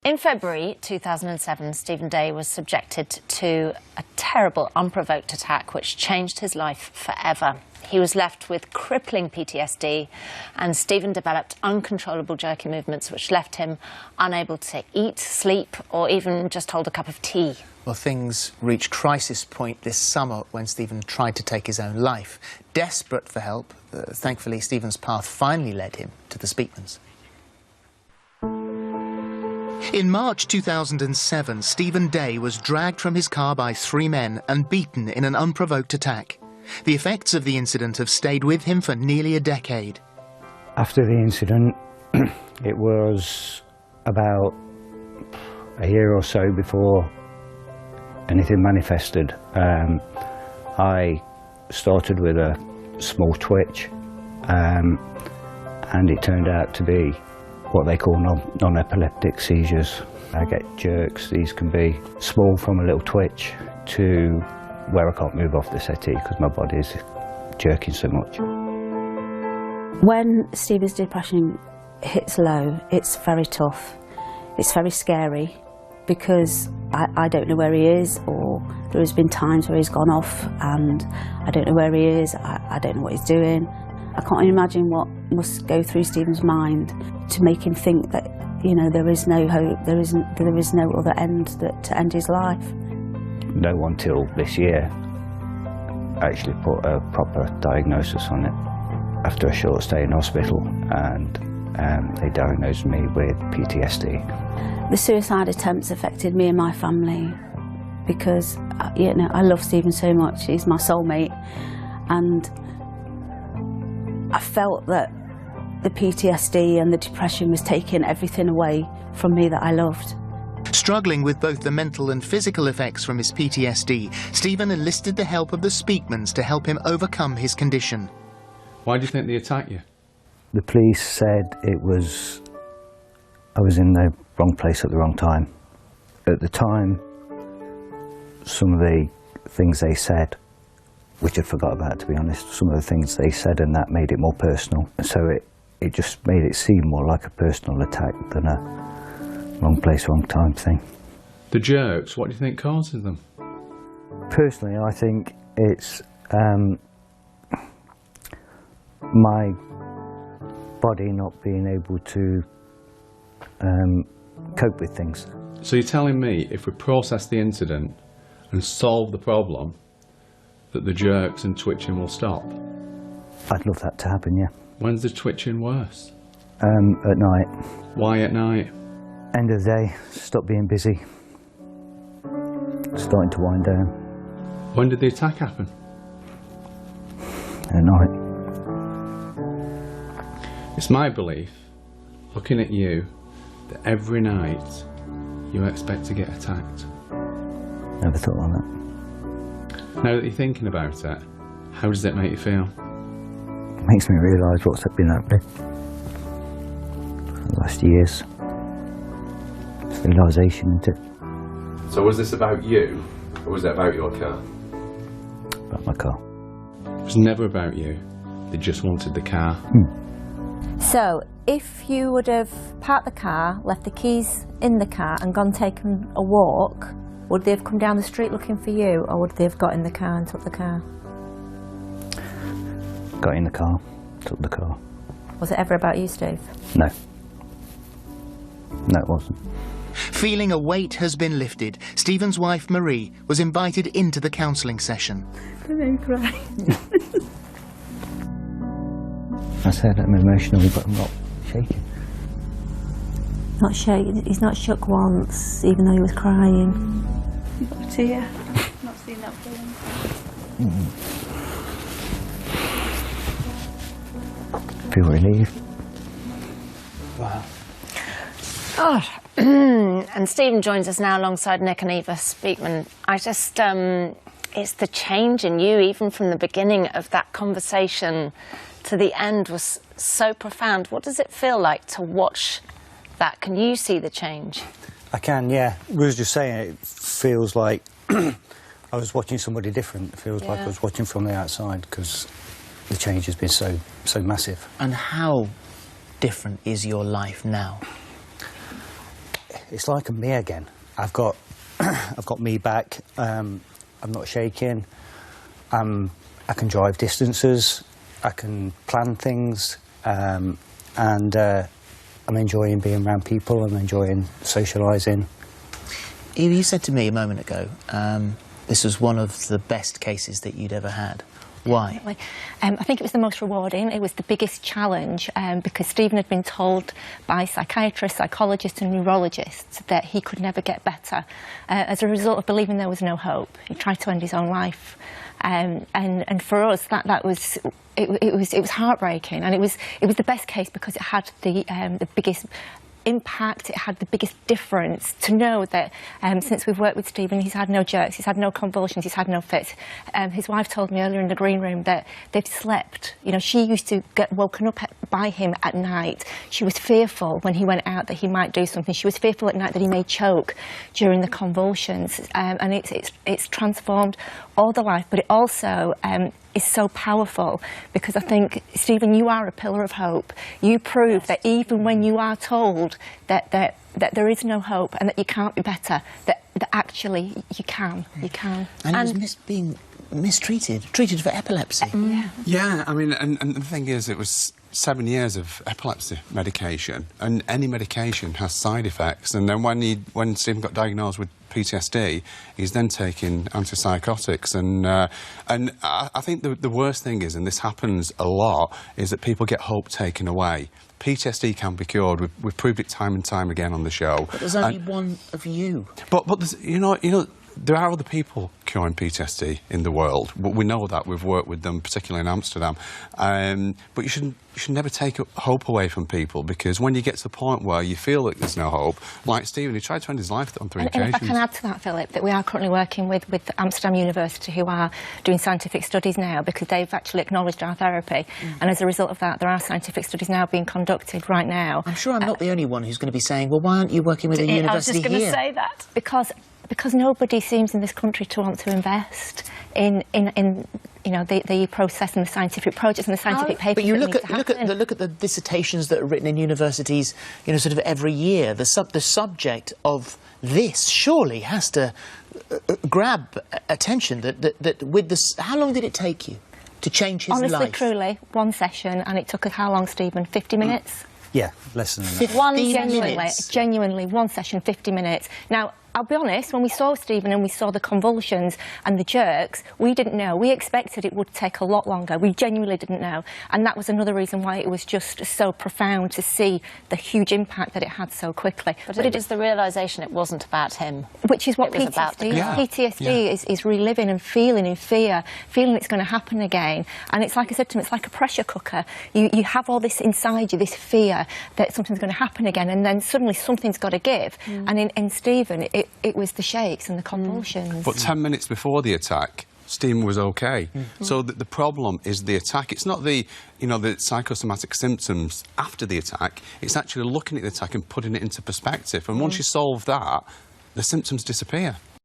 In February 2007, Stephen Day was subjected to a terrible unprovoked attack which changed his life forever. He was left with crippling PTSD, and Stephen developed uncontrollable jerky movements which left him unable to eat, sleep, or even just hold a cup of tea. Well, things reached crisis point this summer when Stephen tried to take his own life. Desperate for help, thankfully Stephen's path finally led him to the Speakmans. In March 2007, Stephen Day was dragged from his car by 3 men and beaten in an unprovoked attack. The effects of the incident have stayed with him for nearly a decade. After the incident, it was about a year or so before anything manifested. I started with a small twitch, and it turned out to be what they call non-epileptic seizures. I get jerks. These can be small from a little twitch to where I can't move off the settee because my body's jerking so much. When Stephen's depression hits low, it's very tough. It's very scary because I don't know where he is, or there has been times where he's gone off and I don't know where he is, I don't know what he's doing. I can't imagine what must go through Stephen's mind to make him think that, you know, there is no hope, there is no other end to end his life. No one till this year actually put a proper diagnosis on it. After a short stay in hospital, and they diagnosed me with PTSD. The suicide attempts affected me and my family because, you know, I love Stephen so much. He's my soulmate, and I felt that the PTSD and the depression was taking everything away from me that I loved. Struggling with both the mental and physical effects from his PTSD, Stephen enlisted the help of the Speakmans to help him overcome his condition. Why do you think they attacked you? The police said I was in the wrong place at the wrong time. At the time, some of the things they said, which I forgot about, to be honest, some of the things they said, and that made it more personal. So it just made it seem more like a personal attack than a wrong place, wrong time thing. The jerks, what do you think causes them? Personally, I think it's my body not being able to cope with things. So you're telling me if we process the incident and solve the problem, that the jerks and twitching will stop? I'd love that to happen, yeah. When's the twitching worse? At night. Why at night? End of the day, stop being busy. Starting to wind down. When did the attack happen? At night. It's my belief, looking at you, that every night you expect to get attacked. Never thought like that. Now that you're thinking about it, how does it make you feel? It makes me realise what's been happening for the last years. It's realisation, isn't it? So was this about you, or was it about your car? About my car. It was never about you. They just wanted the car. So, if you would have parked the car, left the keys in the car and gone taken a walk, would they have come down the street looking for you, or would they have got in the car and took the car? Got in the car, took the car. Was it ever about you, Steve? No. No, it wasn't. Feeling a weight has been lifted, Stephen's wife Marie was invited into the counselling session. Don't cry. I said I'm emotional, but I'm not shaking. Not shaking. He's not shook once, even though he was crying. You've got a tear. Not seen that feeling. Feel relieved. Wow. God. And Stephen joins us now alongside Nick and Eva Speakman. I just, it's the change in you, even from the beginning of that conversation to the end, was so profound. What does it feel like to watch that? Can you see the change? I can, yeah. We was just saying, it feels like I was watching somebody different. It feels like I was watching from the outside, because the change has been so massive. And how different is your life now? it's like a me again. I've got me back. I'm not shaking. I can drive distances. I can plan things, and I'm enjoying being around people. I'm enjoying socialising. Eva, you said to me a moment ago this was one of the best cases that you'd ever had. Why? Definitely. I think it was the most rewarding. It was the biggest challenge because Stephen had been told by psychiatrists, psychologists and neurologists that he could never get better as a result of believing there was no hope. He tried to end his own life. And for us, that was it was heartbreaking, and it was the best case because it had the biggest impact, it had the biggest difference to know that since we've worked with Stephen, he's had no jerks, he's had no convulsions, he's had no fits. His wife told me earlier in the green room that they've slept. You know, she used to get woken up by him at night. She was fearful when he went out that he might do something. She was fearful at night that he may choke during the convulsions. And it's transformed all the life, but it also is so powerful because I think, Stephen, you are a pillar of hope. You prove that even when you are told that there is no hope and that you can't be better, that actually you can. And he was being treated for epilepsy. Yeah, I mean, and the thing is, it was 7 years of epilepsy medication, and any medication has side effects. And then when Stephen got diagnosed with PTSD, he's then taking antipsychotics, and I think the worst thing is, and this happens a lot, is that people get hope taken away. PTSD can be cured. We've proved it time and time again on the show. But there's only one of you. But there's, you know, there are other people curing PTSD in the world. We know that. We've worked with them, particularly in Amsterdam. But you should never take hope away from people, because when you get to the point where you feel that there's no hope, like Stephen, he tried to end his life on 3 occasions. And if I can add to that, Philip, that we are currently working with Amsterdam University, who are doing scientific studies now because they've actually acknowledged our therapy. And as a result of that, there are scientific studies now being conducted right now. I'm sure I'm not the only one who's going to be saying, well, why aren't you working with a university here? I was just going to say that. Because nobody seems in this country to want to invest in you know, the process and the scientific projects and the scientific papers. But you look at the dissertations that are written in universities, you know, sort of every year. The subject of this surely has to grab attention. That with this, how long did it take you to change his life? Honestly, truly, one session, and it took us how long, Stephen? 50 minutes. Yeah, less than that. Genuinely, one session, 50 minutes. Now, I'll be honest, when we saw Stephen and we saw the convulsions and the jerks, we didn't know. We expected it would take a lot longer. We genuinely didn't know. And that was another reason why it was just so profound to see the huge impact that it had so quickly. But it was the realisation it wasn't about him. Which is what PTSD is. PTSD is reliving and feeling in fear, feeling it's going to happen again. And it's like I said to him, it's like a pressure cooker. You have all this inside you, this fear that something's going to happen again, and then suddenly something's got to give. And in Stephen, it was the shakes and the convulsions. But 10 minutes before the attack, Stephen was okay. So the problem is the attack. It's not the psychosomatic symptoms after the attack. It's actually looking at the attack and putting it into perspective. And once you solve that, the symptoms disappear.